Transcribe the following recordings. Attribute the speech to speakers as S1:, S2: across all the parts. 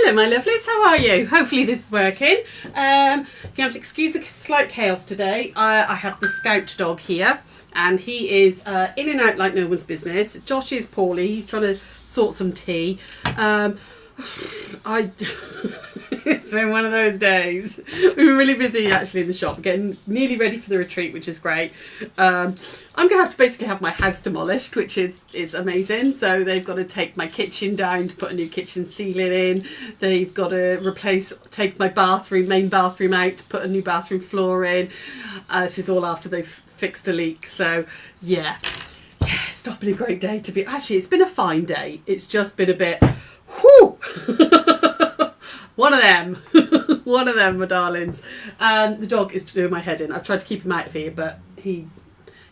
S1: Hello my lovelies, how are you? Hopefully this is working. You have to excuse the slight chaos today. I have the Scout dog here and he is in and out like no one's business. Josh is poorly, he's trying to sort some tea. It's been one of those days. We've been really busy actually in the shop, getting nearly ready for the retreat, which is great. I'm going to have to basically have my house demolished, which is amazing. So they've got to take my kitchen down to put a new kitchen ceiling in. They've got to take my main bathroom out to put a new bathroom floor in. This is all after they've fixed a leak. So yeah, it's not been a great day to be. Actually, it's been a fine day. It's just been a bit. Whew. One of them. One of them, my darlings. And the dog is doing my head in. I've tried to keep him out of here, but he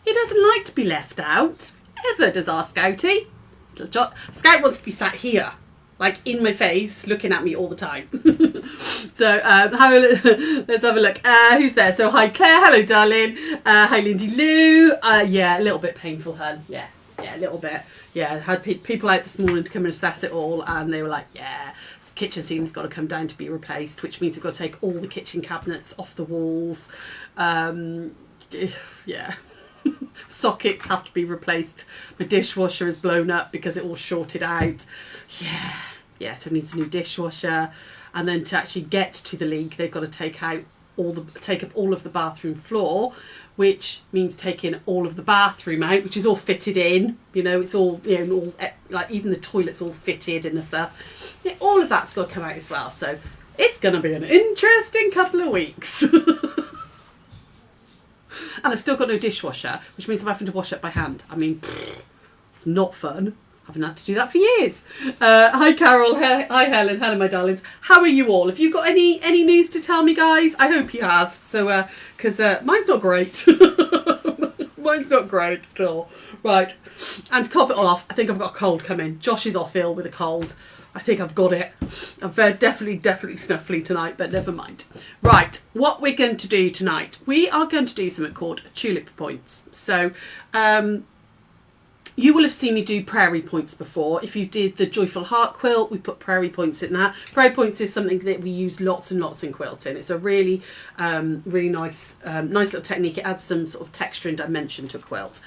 S1: doesn't like to be left out. Ever does our Scouty. Scout wants to be sat here, like in my face, looking at me all the time. So let's have a look. Who's there? So hi Claire, hello darling. Hi Lindy Lou. Yeah, a little bit painful, hun. Yeah, a little bit. Yeah, I had people out this morning to come and assess it all, and they were like, yeah, the kitchen ceiling's got to come down to be replaced, which means we've got to take all the kitchen cabinets off the walls. Yeah. Sockets have to be replaced. My dishwasher is blown up because it all shorted out. Yeah, so it needs a new dishwasher. And then to actually get to the leak, they've got to take up all of the bathroom floor, which means taking all of the bathroom out, which is all fitted in. You know, it's all, you know, all, like even the toilet's all fitted and stuff. Yeah, all of that's got to come out as well. So it's going to be an interesting couple of weeks. And I've still got no dishwasher, which means I'm having to wash it by hand. I mean, it's not fun. I haven't had to do that for years. Hi Carol, hi Helen, hello my darlings. How are you all? Have you got any news to tell me, guys? I hope you have. So, because mine's not great. Mine's not great at all. Right, and to top it all off, I think I've got a cold coming. Josh is off ill with a cold. I think I've got it. I'm very definitely snuffly tonight, but never mind. Right, what we're going to do tonight, we are going to do something called Tulip Points. So, you will have seen me do prairie points before. If you did the Joyful Heart quilt, we put prairie points in that. Prairie points is something that we use lots and lots in quilting. It's a really, really nice little technique. It adds some sort of texture and dimension to a quilt.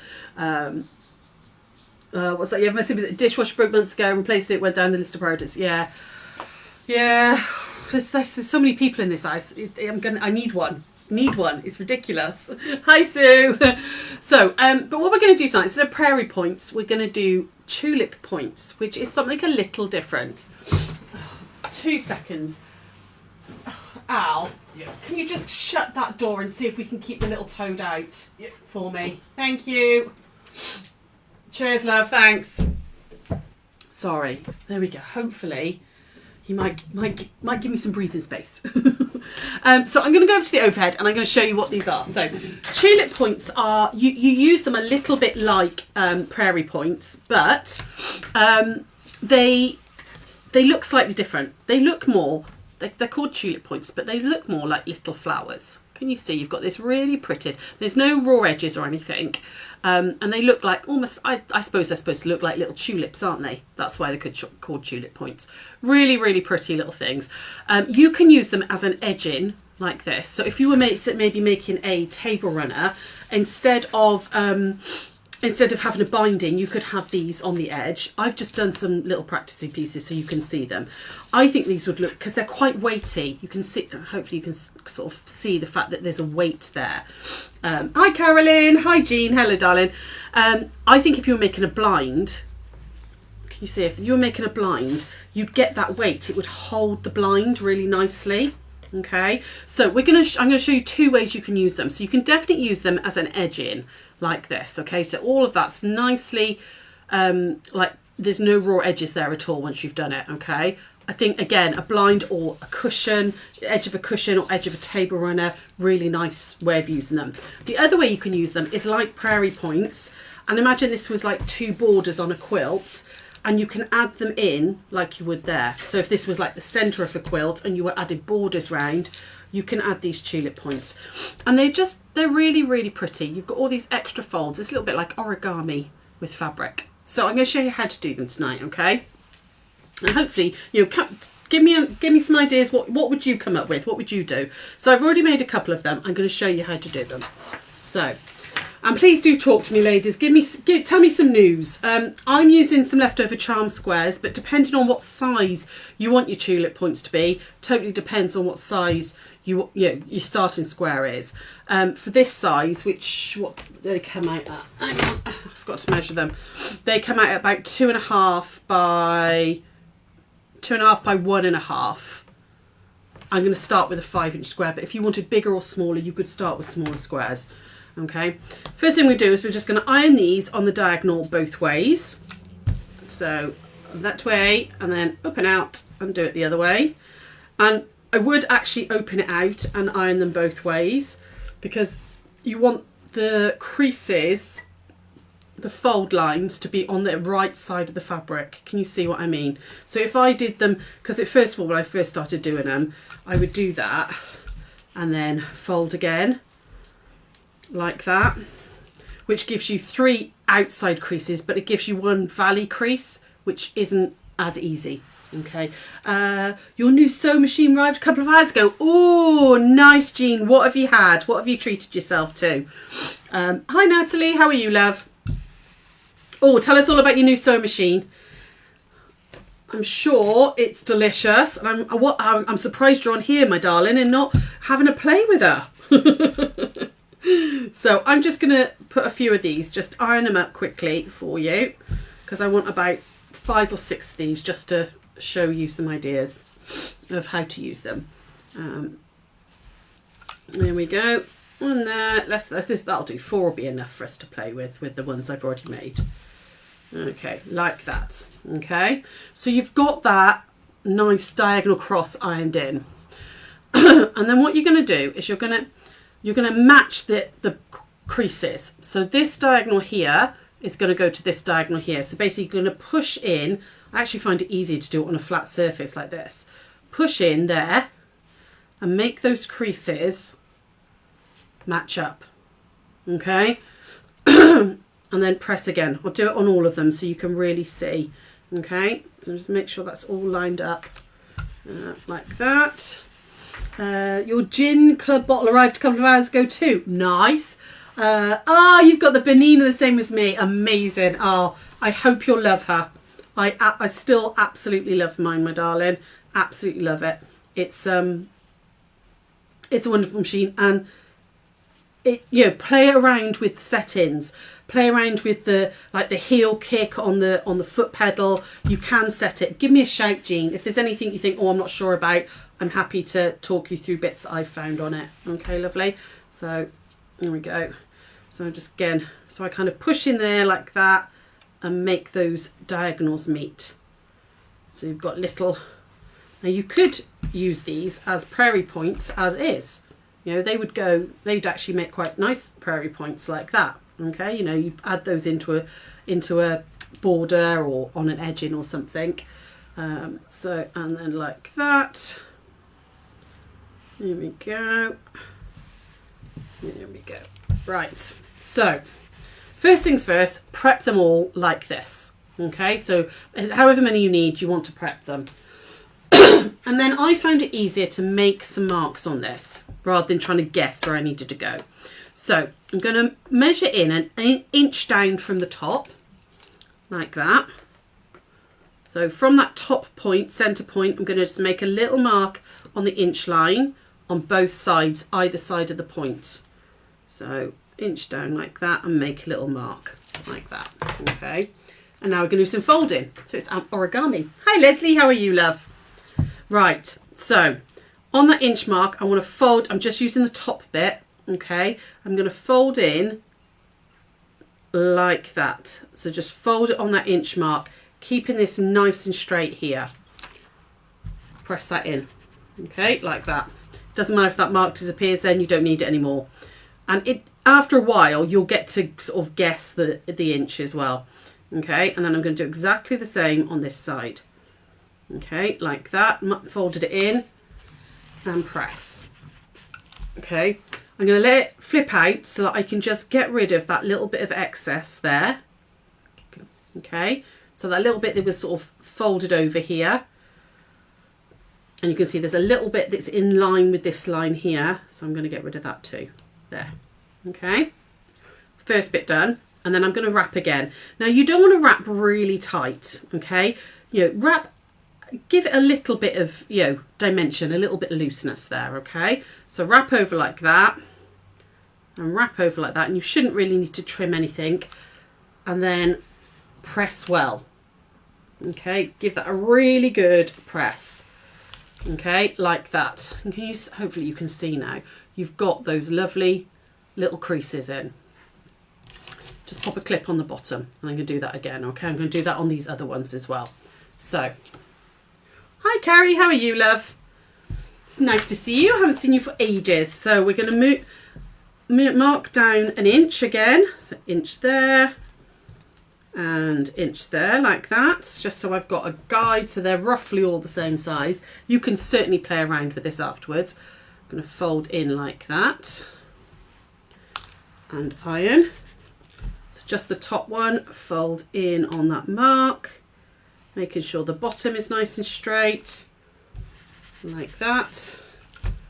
S1: What's that? Yeah, must be the dishwasher broke months ago. Replaced it. Went down the list of priorities. Yeah. There's so many people in this house. I need one. It's ridiculous. Hi Sue. So but what we're going to do tonight, instead of prairie points, we're going to do tulip points, which is something a little different. 2 seconds. Al, can you just shut that door and see if we can keep the little toad out for me? Thank you. Cheers love, thanks. Sorry, there we go. Hopefully he might give me some breathing space. So I'm going to go over to the overhead and I'm going to show you what these are. So tulip points are, you use them a little bit like prairie points, but they look slightly different. They look more, they're called tulip points, but they look more like little flowers. Can you see? You've got this really pretty, there's no raw edges or anything. And they look like almost, I suppose they're supposed to look like little tulips, aren't they? That's why they're called tulip points. Really, really pretty little things. You can use them as an edging like this. So if you were maybe making a table runner, instead of having a binding, you could have these on the edge. I've just done some little practicing pieces so you can see them. I think these would look, because they're quite weighty, you can see, hopefully you can sort of see the fact that there's a weight there. Hi Carolyn, hi Jean, hello darling. I think if you were making a blind, can you see, if you were making a blind, you'd get that weight, it would hold the blind really nicely. Okay, so I'm going to show you 2 ways you can use them. So you can definitely use them as an edging like this. Okay, so all of that's nicely like there's no raw edges there at all once you've done it. Okay, I think again a blind or a cushion, edge of a cushion or edge of a table runner, really nice way of using them. The other way you can use them is like prairie points, and imagine this was like 2 borders on a quilt. And you can add them in like you would there. So if this was like the centre of a quilt and you were adding borders round, you can add these tulip points. And they're really, really pretty. You've got all these extra folds. It's a little bit like origami with fabric. So I'm going to show you how to do them tonight, okay? And hopefully, you know, give me some ideas. What would you come up with? What would you do? So I've already made a couple of them. I'm going to show you how to do them. So, and please do talk to me, ladies. Tell me some news. I'm using some leftover charm squares, but depending on what size you want your tulip points to be, totally depends on what size your starting square is. For this size, what they come out at? Hang on, I forgot to measure them. They come out at about 2.5 by 1.5. I'm going to start with a 5-inch square, but if you wanted bigger or smaller, you could start with smaller squares. Okay, first thing we do is we're just going to iron these on the diagonal both ways. So that way, and then up and out, and do it the other way. And I would actually open it out and iron them both ways, because you want the creases, the fold lines, to be on the right side of the fabric. Can you see what I mean? So if I did them, because first of all, when I first started doing them, I would do that and then fold again like that, which gives you 3 outside creases, but it gives you 1 valley crease, which isn't as easy. Okay, your new sewing machine arrived a couple of hours ago. Oh, nice, Jean. What have you had? What have you treated yourself to? Hi, Natalie. How are you, love? Oh, tell us all about your new sewing machine. I'm sure it's delicious, and I'm surprised you're on here, my darling, and not having a play with her. So I'm just going to put a few of these, just iron them up quickly for you, because I want about 5 or 6 of these just to show you some ideas of how to use them. There we go. And that'll do. 4 will be enough for us to play with the ones I've already made. Okay, like that. Okay, so you've got that nice diagonal cross ironed in. And then what you're going to do is you're going to match the creases. So this diagonal here is going to go to this diagonal here. So basically you're going to push in. I actually find it easier to do it on a flat surface like this. Push in there and make those creases match up. Okay. And then press again. I'll do it on all of them so you can really see. Okay, so just make sure that's all lined up like that. Your gin club bottle arrived a couple of hours ago too. Nice. You've got the Benina the same as me. Amazing. Oh, I hope you'll love her. I still absolutely love mine, my darling. Absolutely love it. It's a wonderful machine, and play around with the settings. Play around with the heel kick on the foot pedal. You can set it. Give me a shout, Jean. If there's anything you think, I'm not sure about, I'm happy to talk you through bits that I've found on it. Okay, lovely. So here we go. So just again, so I kind of push in there like that and make those diagonals meet. So you've got little. Now you could use these as prairie points as is. They'd actually make quite nice prairie points like that. Okay, you add those into a border or on an edging or something. And then like that. Here we go. There we go. Right. So first things first, prep them all like this. Okay, so however many you need, you want to prep them. And then I found it easier to make some marks on this rather than trying to guess where I needed to go. So I'm going to measure in an inch down from the top, like that. So from that top point, centre point, I'm going to just make a little mark on the inch line on both sides, either side of the point. So inch down like that and make a little mark like that. Okay. And now we're going to do some folding. So it's origami. Hi Leslie, how are you, love? Right. So on that inch mark, I want to fold. I'm just using the top bit. Okay. I'm going to fold in like that. So just fold it on that inch mark, keeping this nice and straight here. Press that in. Okay, like that. Doesn't matter if that mark disappears, then you don't need it anymore. And after a while, you'll get to sort of guess the inch as well. Okay, and then I'm going to do exactly the same on this side. Okay, like that. Folded it in and press. Okay, I'm going to let it flip out so that I can just get rid of that little bit of excess there. Okay, So that little bit that was sort of folded over here. And you can see there's a little bit that's in line with this line here. So I'm going to get rid of that too. There. Okay. First bit done. And then I'm going to wrap again. Now you don't want to wrap really tight. Okay. You know, wrap, give it a little bit of, you know, dimension, a little bit of looseness there. Okay. So wrap over like that. And wrap over like that. And you shouldn't really need to trim anything. And then press well. Okay. Give that a really good press. Okay, like that. And can you, hopefully you can see now, you've got those lovely little creases in. Just pop a clip on the bottom, and I'm going to do that again. Okay, I'm going to do that on these other ones as well. So, hi Carrie, how are you, love? It's nice to see you. I haven't seen you for ages. So we're going to mark down an inch again. So inch there. And inch there, like that, just so I've got a guide, so they're roughly all the same size. You can certainly play around with this afterwards. I'm going to fold in like that and iron. So just the top one, fold in on that mark, making sure the bottom is nice and straight, like that.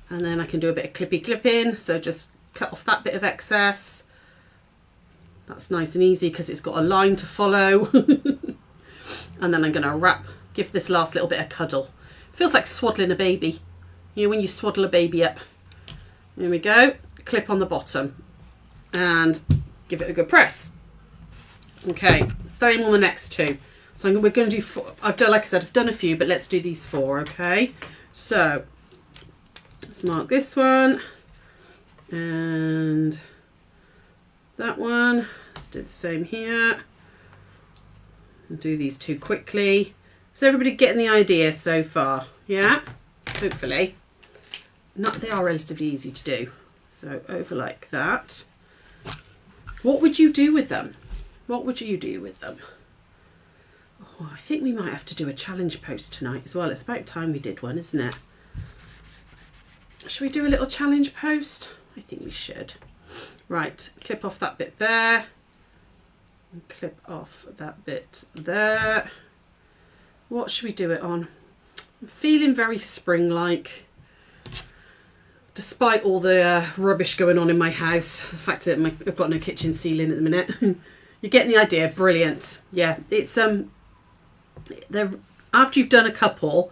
S1: And then I can do a bit of clippy clipping, so just cut off that bit of excess. That's nice and easy because it's got a line to follow. And then I'm going to wrap, give this last little bit a cuddle. Feels like swaddling a baby. You know, when you swaddle a baby up. There we go. Clip on the bottom. And give it a good press. Okay, same on the next two. So we're going to do four. I've done, like I said, I've done a few, but let's do these four, okay? So, let's mark this one. And that one. Let's do the same here. And do these two quickly. Is everybody getting the idea so far? Yeah? Hopefully. They are relatively easy to do. So over like that. What would you do with them? What would you do with them? Oh, I think we might have to do a challenge post tonight as well. It's about time we did one, isn't it? Should we do a little challenge post? I think we should. Right, clip off that bit there, and clip off that bit there. What should we do it on? I'm feeling very spring-like, despite all the rubbish going on in my house. The fact that I've got no kitchen ceiling at the minute. You're getting the idea. Brilliant. Yeah, it's after you've done a couple,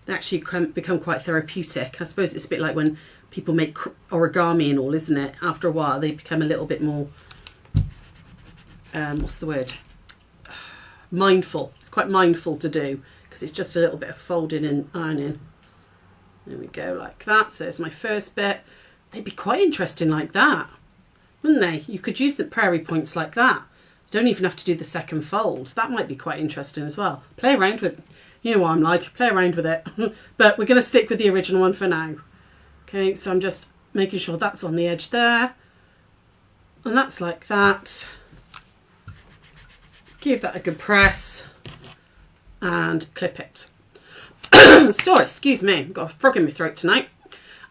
S1: they actually can become quite therapeutic. I suppose it's a bit like when people make origami and all, isn't it? After a while, they become a little bit more, what's the word? Mindful. It's quite mindful to do because it's just a little bit of folding and ironing. There we go, like that. So there's my first bit. They'd be quite interesting like that, wouldn't they? You could use the prairie points like that. You don't even have to do the second fold. That might be quite interesting as well. Play around with, you know what I'm like, play around with it. But we're going to stick with the original one for now. Okay, so I'm just making sure that's on the edge there. And that's like that. Give that a good press. And clip it. Sorry, excuse me. I've got a frog in my throat tonight.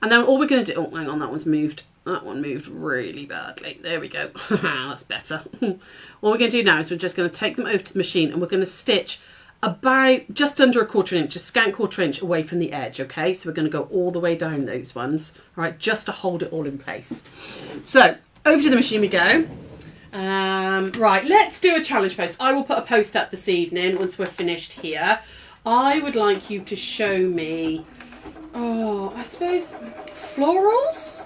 S1: And then all we're going to do... Oh, hang on, that one's moved. That one moved really badly. There we go. That's better. What we're going to do now is we're just going to take them over to the machine and we're going to stitch about just under a quarter inch, a scant quarter inch away from the edge, okay? So we're going to go all the way down those ones, all right, just to hold it all in place. So over to the machine we go. Right, let's do a challenge post. I will put a post up this evening once we're finished here. I would like you to show me, I suppose, florals?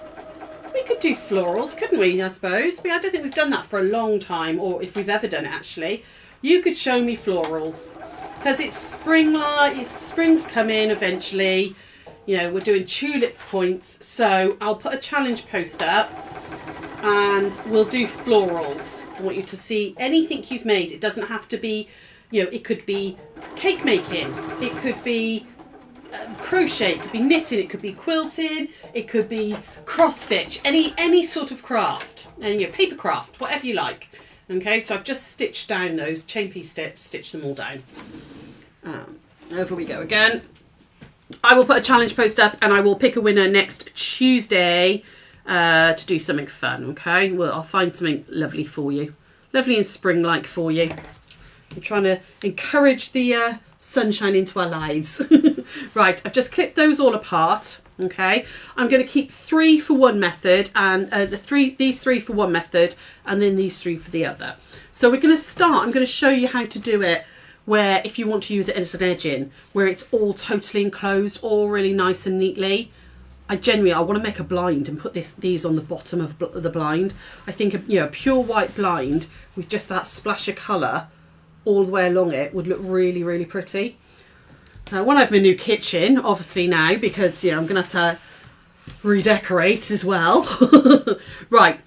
S1: We could do florals, couldn't we, I suppose? But I don't think we've done that for a long time, or if we've ever done it, actually. You could show me florals. Because it's spring-like, spring's coming eventually. You know, we're doing tulip points. So I'll put a challenge post up and we'll do florals. I want you to see anything you've made. It doesn't have to be, you know, it could be cake making. It could be crochet, it could be knitting, it could be quilting, it could be cross stitch, any sort of craft, and you know, paper craft, whatever you like. Okay, so I've just stitched down those chain piece steps, stitched them all down. Over we go again. I will put a challenge post up and I will pick a winner next Tuesday to do something fun. Okay, well, I'll find something lovely for you, lovely and spring-like for you. I'm trying to encourage the sunshine into our lives. Right, I've just clipped those all apart. Okay, I'm going to keep 3 for one method and these 3 for one method, and then these 3 for the other. So we're going to start. I'm going to show you how to do it where if you want to use it as an edging, where it's all totally enclosed, all really nice and neatly. I want to make a blind and put these on the bottom of the blind. I think a pure white blind with just that splash of colour all the way along it would look really, really pretty. I want to have my new kitchen, obviously, now, because I'm going to have to redecorate as well. Right.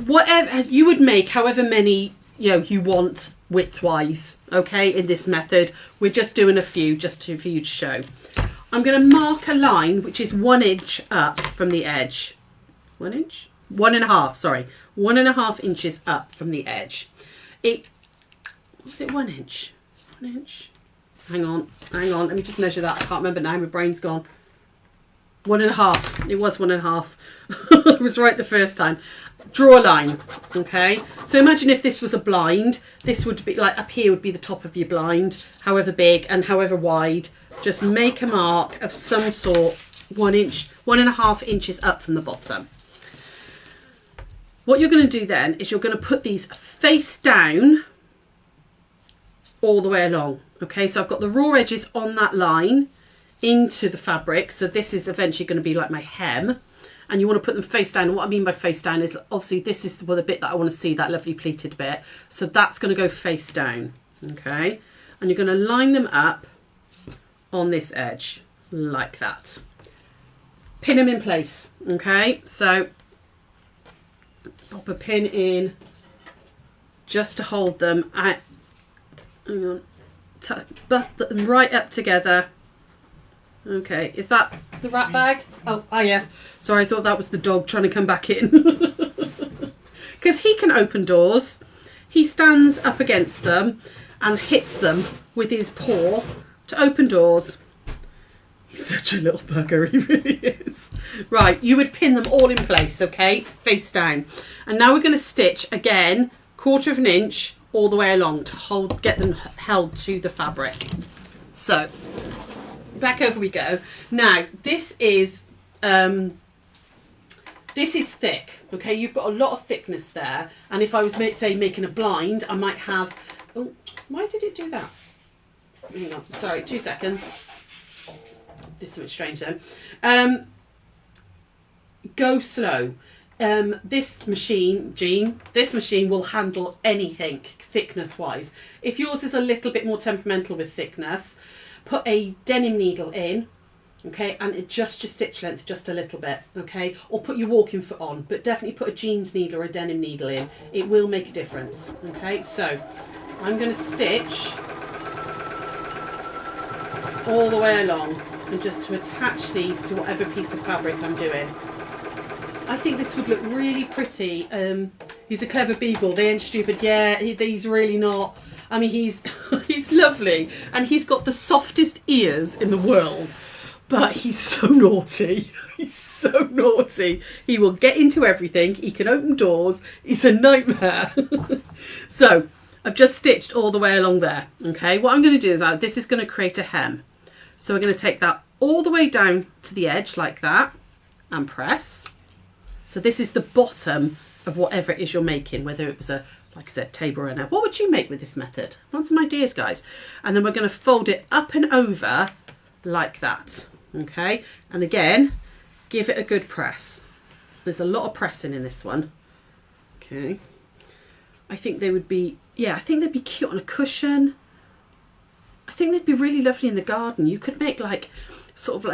S1: Whatever you would make, however many you want width-wise, okay, in this method. We're just doing a few just for you to show. I'm going to mark a line which is 1 inch up from the edge. 1 inch? 1.5, sorry. 1.5 inches up from the edge. Was it 1 inch? 1 inch? Hang on, let me just measure that. I can't remember now, my brain's gone. 1.5, it was 1.5. I was right the first time. Draw a line, okay? So imagine if this was a blind, this would be like up here would be the top of your blind, however big and however wide. Just make a mark of some sort, 1 inch, 1.5 inches up from the bottom. What you're going to do then is you're going to put these face down all the way along. Okay, so I've got the raw edges on that line into the fabric. So this is eventually going to be like my hem, and you want to put them face down. And what I mean by face down is obviously this is the bit that I want to see, that lovely pleated bit. So that's going to go face down. Okay, and you're going to line them up on this edge like that. Pin them in place. Okay, so pop a pin in just to hold them at. Hang on. Butt them right up together. Okay, is that the rat bag? Oh yeah. Sorry, I thought that was the dog trying to come back in. Because he can open doors. He stands up against them and hits them with his paw to open doors. He's such a little bugger, he really is. Right, you would pin them all in place, okay? Face down. And now we're going to stitch again, 1/4 inch all the way along to get them held to the fabric. So back over we go. Now this is thick, okay? You've got a lot of thickness there, and if I was say making a blind, I might have. Oh, why did it do that? Hang on, sorry, 2 seconds. Did something strange then. Go slow. This machine will handle anything thickness wise. If yours is a little bit more temperamental with thickness, put a denim needle in, okay, and adjust your stitch length just a little bit, okay, or put your walking foot on, but definitely put a jeans needle or a denim needle in. It will make a difference. Okay, so I'm going to stitch all the way along, and just to attach these to whatever piece of fabric I'm doing. I think this would look really pretty. He's a clever beagle. They ain't stupid. Yeah, he's really not. I mean, he's lovely, and he's got the softest ears in the world, but he's so naughty. He's so naughty. He will get into everything. He can open doors. He's a nightmare. So I've just stitched all the way along there. Okay, what I'm going to do is this is going to create a hem. So we're going to take that all the way down to the edge like that and press. So this is the bottom of whatever it is you're making, whether it was like I said, table runner. What would you make with this method? I want some ideas, guys. And then we're going to fold it up and over like that. Okay. And again, give it a good press. There's a lot of pressing in this one. Okay. I think they would be, I think they'd be cute on a cushion. I think they'd be really lovely in the garden. You could make like sort of,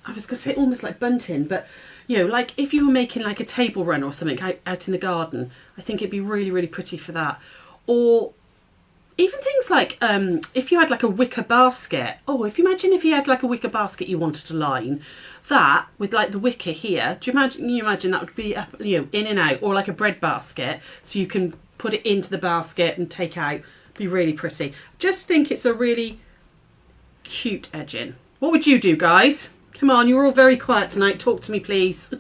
S1: I was going to say almost like bunting, but like if you were making like a table run or something out in the garden, I think it'd be really, really pretty for that. Or even things like if you had like a wicker basket. Oh, imagine if you had like a wicker basket you wanted to line that with like the wicker here. Do you imagine that would be up, in and out, or like a bread basket, so you can put it into the basket and take out. Be really pretty. Just think it's a really cute edging. What would you do, guys? Come on, you're all very quiet tonight. Talk to me, please.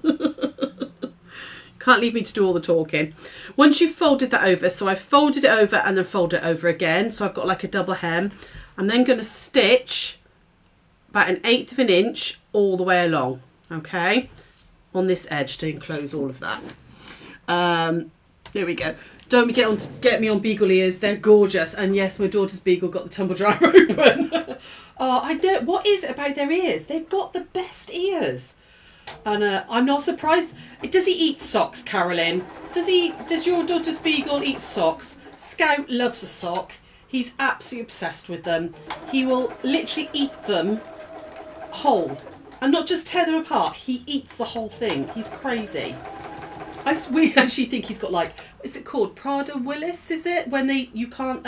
S1: Can't leave me to do all the talking. Once you've folded that over, so I've folded it over and then fold it over again. So I've got like a double hem. I'm then going to stitch about 1/8 of an inch all the way along, okay, on this edge to enclose all of that. There we go. Don't get me on Beagle ears. They're gorgeous. And yes, my daughter's Beagle got the tumble dryer open. Oh, I know. What is it about their ears? They've got the best ears. And I'm not surprised. Does he eat socks, Carolyn? Does your daughter's Beagle eat socks? Scout loves a sock. He's absolutely obsessed with them. He will literally eat them whole. And not just tear them apart. He eats the whole thing. He's crazy. We actually think he's got like, is it called Prada Willis, is it? When you can't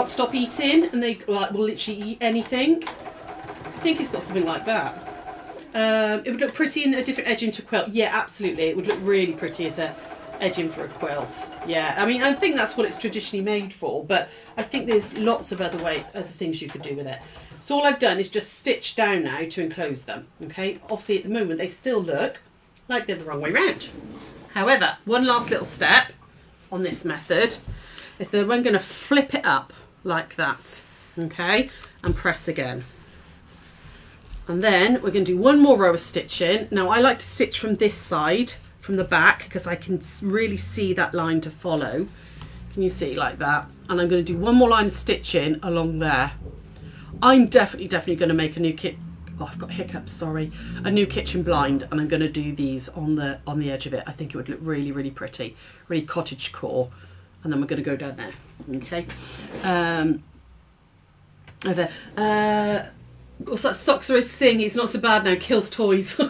S1: stop eating and they like will literally eat anything. I think he's got something like that. It would look pretty in a different edging to quilt. Yeah, absolutely. It would look really pretty as a edging for a quilt. Yeah, I mean, I think that's what it's traditionally made for, but I think there's lots of other things you could do with it. So all I've done is just stitch down now to enclose them. Okay, obviously at the moment they still look like they're the wrong way round. However, one last little step on this method is that I'm going to flip it up like that, okay, and press again. And then we're going to do one more row of stitching. Now I like to stitch from this side, from the back, because I can really see that line to follow. Can you see, like that? And I'm going to do one more line of stitching along there. I'm definitely going to make a new kit. Oh, I've got hiccups, sorry. A new kitchen blind, and I'm going to do these on the edge of it. I think it would look really, really pretty, really cottagecore. And then we're going to go down there, okay? Over. What's that? Socks are his thing. He's not so bad now. Kills toys.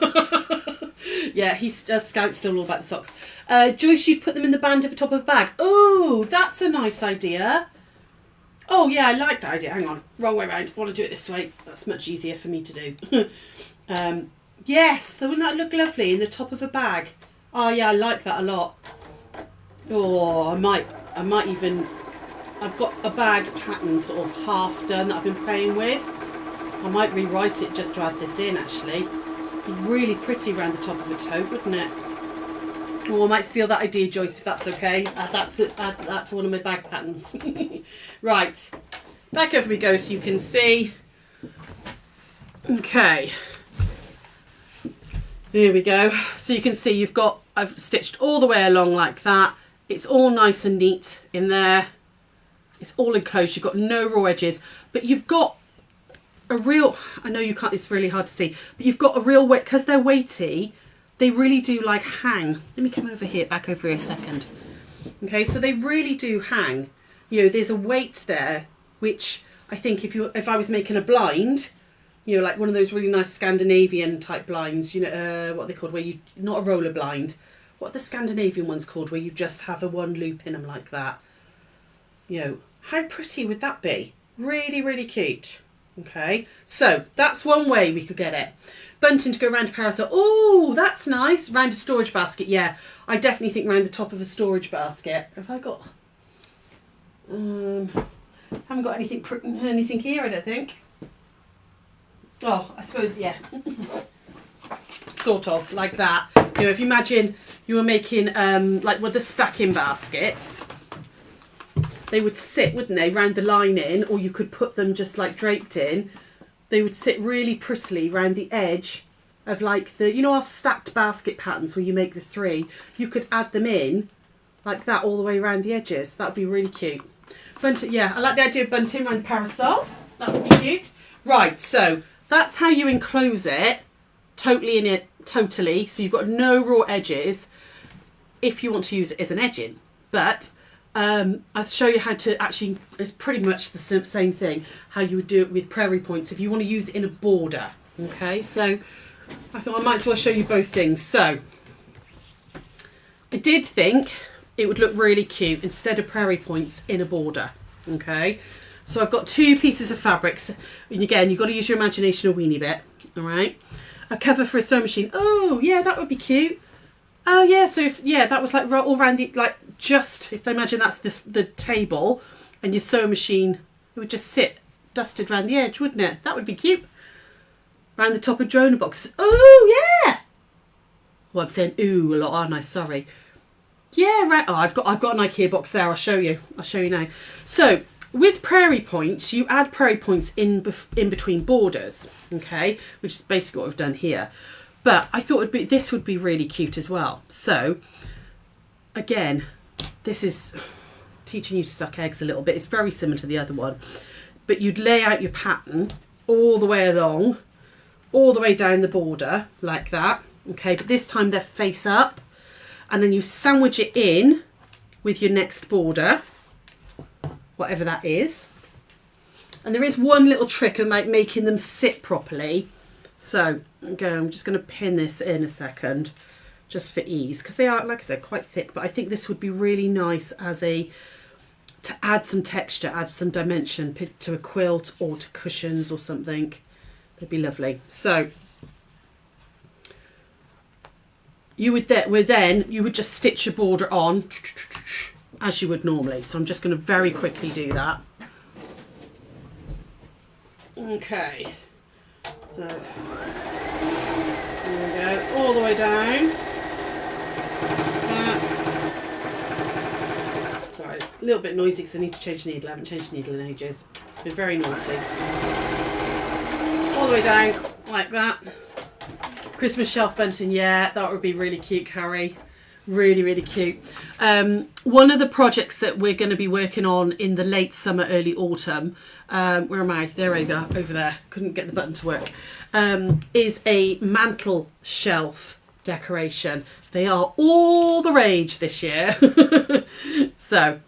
S1: Yeah, Scout's still all about the socks. Joyce, you'd put them in the band at the top of the bag. Oh, that's a nice idea. Oh yeah, I like that idea. Hang on, wrong way around. I want to do it this way. That's much easier for me to do. Yes, wouldn't that look lovely in the top of a bag? Oh yeah, I like that a lot. Oh, I might even. I've got a bag pattern sort of half done that I've been playing with. I might rewrite it just to add this in. Actually, it'd be really pretty around the top of a tote, wouldn't it? Oh, I might steal that idea, Joyce, if that's okay. Add that to one of my bag patterns. Right, back over we go so you can see. Okay, there we go. So you can see I've stitched all the way along like that. It's all nice and neat in there. It's all enclosed. You've got no raw edges, but you've got a real, I know you can't, it's really hard to see, but you've got a real weight, because they're weighty. They really do like hang. Let me come over here, back over here a second. Okay, so they really do hang. You know, there's a weight there, which I think if I was making a blind, you know, like one of those really nice Scandinavian type blinds, you know, what are they called, where you, not a roller blind, what are the Scandinavian ones called, where you just have a one loop in them like that? You know, how pretty would that be? Really, really cute. Okay, so that's one way we could get it. Bunting to go around a parasol. Oh, that's nice. Round a storage basket. Yeah, I definitely think round the top of a storage basket. Have I got... haven't got anything here, I don't think. Oh, I suppose, yeah. Sort of, like that. You know, if you imagine you were making, like with the stacking baskets, they would sit, wouldn't they, round the lining, or you could put them just like draped in. They would sit really prettily round the edge of like the, you know, our stacked basket patterns where you make the three. You could add them in like that all the way around the edges. That would be really cute. Bunting, yeah, I like the idea of bunting around a parasol. That would be cute. Right, so that's how you enclose it, totally in it, totally. So you've got no raw edges if you want to use it as an edging. But I'll show you how to actually, it's pretty much the same thing, how you would do it with prairie points if you want to use it in a border. Okay, so I thought I might as well show you both things. So I did think it would look really cute instead of prairie points in a border. Okay, so I've got two pieces of fabrics, and again, you've got to use your imagination a weeny bit. All right, a cover for a sewing machine. Oh yeah, that would be cute. Oh yeah, so if, yeah, that was like all around the, like, just, if they imagine that's the table and your sewing machine, it would just sit dusted around the edge, wouldn't it? That would be cute. Around the top of donor box. Oh yeah! Oh, I'm saying ooh a lot, aren't I? Sorry. Yeah, right. Oh, I've got an IKEA box there. I'll show you. I'll show you now. So with prairie points, you add prairie points in between borders, okay, which is basically what we've done here. But I thought this would be really cute as well. So again, this is teaching you to suck eggs a little bit. It's very similar to the other one, but you'd lay out your pattern all the way along, all the way down the border like that, okay, but this time they're face up, and then you sandwich it in with your next border, whatever that is. And there is one little trick of making them sit properly. So again, I'm just going to pin this in a second just for ease, because they are, like I said, quite thick, but I think this would be really nice as to add some texture, add some dimension to a quilt or to cushions or something. They'd be lovely. So you would just stitch your border on as you would normally. So I'm just going to very quickly do that. Okay, so there we go, all the way down. Sorry, a little bit noisy because I need to change the needle. I haven't changed the needle in ages. It's been very naughty. All the way down like that. Christmas shelf bunting, yeah, that would be really cute, Carrie. Really, really cute. One of the projects that we're going to be working on in the late summer, early autumn, where am I? There we go, over there. Couldn't get the button to work. Is a mantle shelf decoration. They are all the rage this year. So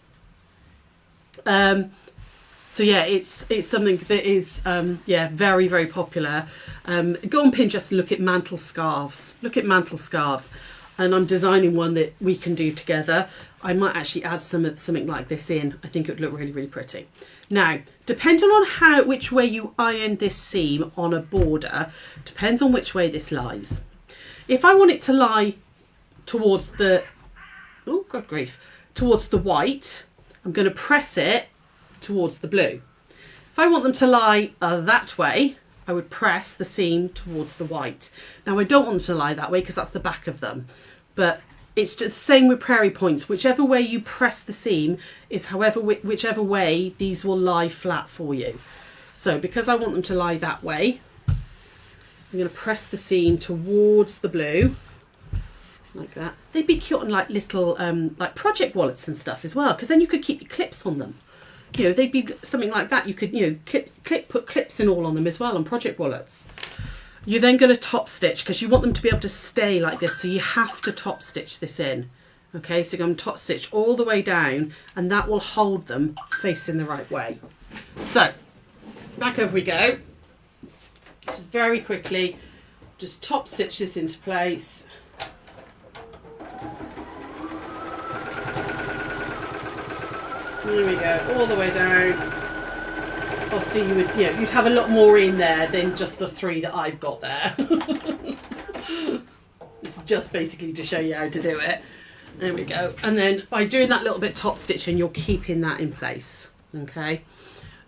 S1: yeah, it's something that is yeah, very, very popular. Go on Pinterest and look at mantle scarves. Look at mantle scarves. And I'm designing one that we can do together. I might actually add something like this in. I think it would look really, really pretty. Now, depending on which way you iron this seam on a border, depends on which way this lies. If I want it to lie towards the, oh God grief, towards the white, I'm going to press it towards the blue. If I want them to lie that way, I would press the seam towards the white. Now I don't want them to lie that way because that's the back of them, but it's just the same with prairie points. Whichever way you press the seam is whichever way these will lie flat for you. So because I want them to lie that way, I'm going to press the seam towards the blue like that. They'd be cute on like little like project wallets and stuff as well, because then you could keep your clips on them. You know, they'd be something like that. You could, you know, put clips in all on them as well on project wallets. You're then going to top stitch because you want them to be able to stay like this. So you have to top stitch this in. Okay, so you're going to top stitch all the way down and that will hold them facing the right way. So back over we go. Just very quickly, just top stitch this into place. There we go, all the way down. Obviously, you'd have a lot more in there than just the 3 that I've got there. It's just basically to show you how to do it. There we go. And then by doing that little bit top stitching, you're keeping that in place. Okay.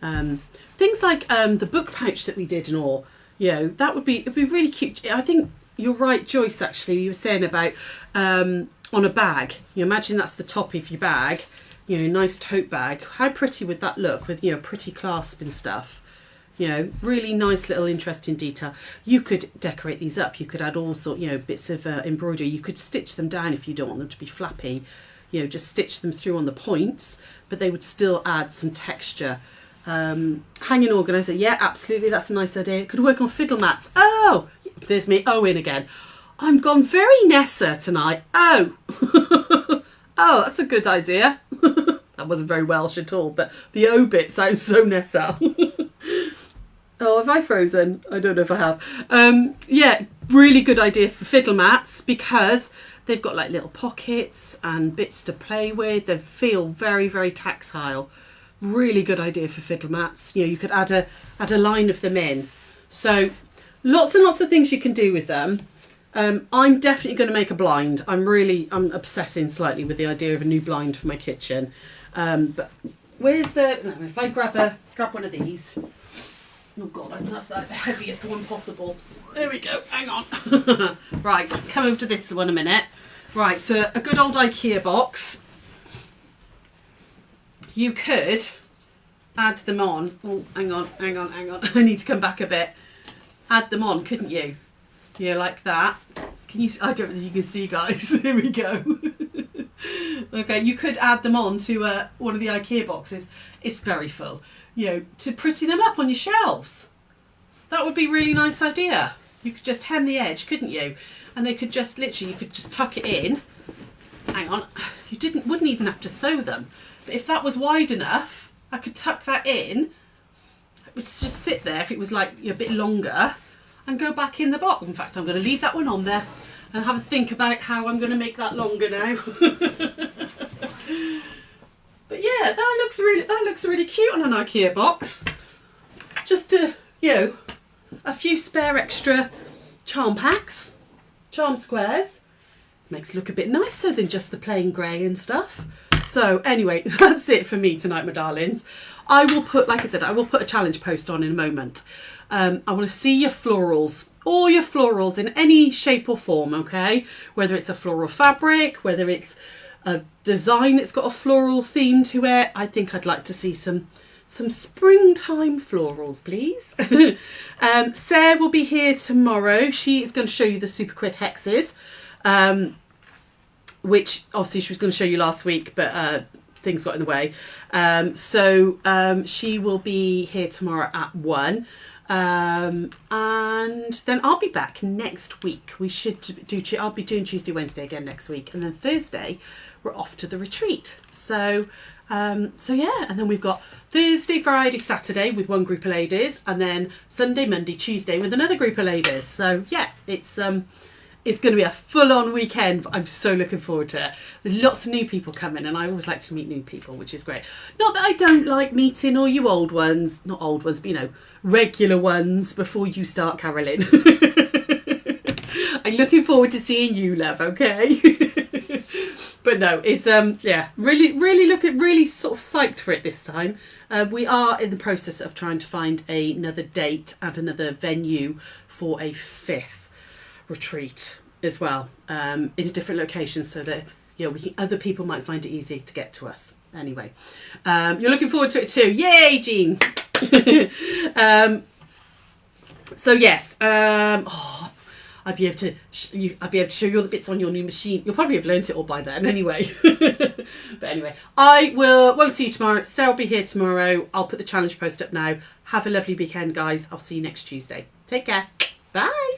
S1: Things like the book pouch that we did and all, you know, it'd be really cute. I think you're right, Joyce. Actually, you were saying about on a bag. You imagine that's the top of your bag. You know, nice tote bag. How pretty would that look with, you know, pretty clasp and stuff? You know, really nice little interesting detail. You could decorate these up. You could add all sorts, you know, bits of embroidery. You could stitch them down if you don't want them to be flappy. You know, just stitch them through on the points, but they would still add some texture. Hanging organizer. Yeah, absolutely. That's a nice idea. It could work on fiddle mats. Oh, there's me Owen again. I'm gone very Nessa tonight. Oh. Oh, that's a good idea. That wasn't very Welsh at all, but the O bit sounds so Nessa. Oh, have I frozen? I don't know if I have. Yeah, really good idea for fiddle mats because they've got like little pockets and bits to play with. They feel very, very tactile. Really good idea for fiddle mats. You know, you could add a line of them in. So lots and lots of things you can do with them. I'm definitely going to make a blind. I'm obsessing slightly with the idea of a new blind for my kitchen. But where's if I grab one of these, Oh God, I think that's like the heaviest one possible. There we go, hang on. Right, come over to this one a minute. Right, so a good old IKEA box. You could add them on. Oh, hang on. I need to come back a bit. Add them on, couldn't you? Yeah, like that. Can you? I don't know if you can see, guys. Here we go. Okay, you could add them on to one of the IKEA boxes. It's very full. You know, to pretty them up on your shelves. That would be a really nice idea. You could just hem the edge, couldn't you? And they could just literally, you could just tuck it in. Hang on, you wouldn't even have to sew them. But if that was wide enough, I could tuck that in. It would just sit there if it was like a bit longer, and go back in the box. In fact, I'm going to leave that one on there and have a think about how I'm going to make that longer now. But yeah, that looks really cute on an IKEA box. Just a few spare extra charm packs, charm squares. Makes it look a bit nicer than just the plain grey and stuff. So anyway, that's it for me tonight, my darlings. I will put, like I said, I will put a challenge post on in a moment. I want to see your florals, all your florals in any shape or form, okay? Whether it's a floral fabric, whether it's a design that's got a floral theme to it. I think I'd like to see some springtime florals, please. Sarah will be here tomorrow. She is going to show you the super quick hexes. Which obviously she was going to show you last week, but things got in the way. So she will be here tomorrow at 1. And then I'll be back next week. I'll be doing Tuesday, Wednesday again next week. And then Thursday, we're off to the retreat. So yeah, and then we've got Thursday, Friday, Saturday with one group of ladies, and then Sunday, Monday, Tuesday with another group of ladies. So yeah, it's going to be a full-on weekend, but I'm so looking forward to it. There's lots of new people coming, and I always like to meet new people, which is great. Not that I don't like meeting all you old ones, not old ones, but regular ones before you start caroling. I'm looking forward to seeing you, love, okay? But no, it's really sort of psyched for it this time. We are in the process of trying to find another date and another venue for a 5th retreat as well, in a different location, so that other people might find it easy to get to us. Anyway, you're looking forward to it too. Yay, Jean! So yes, I'd be able to show you all the bits on your new machine. You'll probably have learnt it all by then anyway. But anyway, won't see you tomorrow. Sarah will be here tomorrow. I'll put the challenge post up now. Have a lovely weekend, guys. I'll see you next Tuesday. Take care. Bye.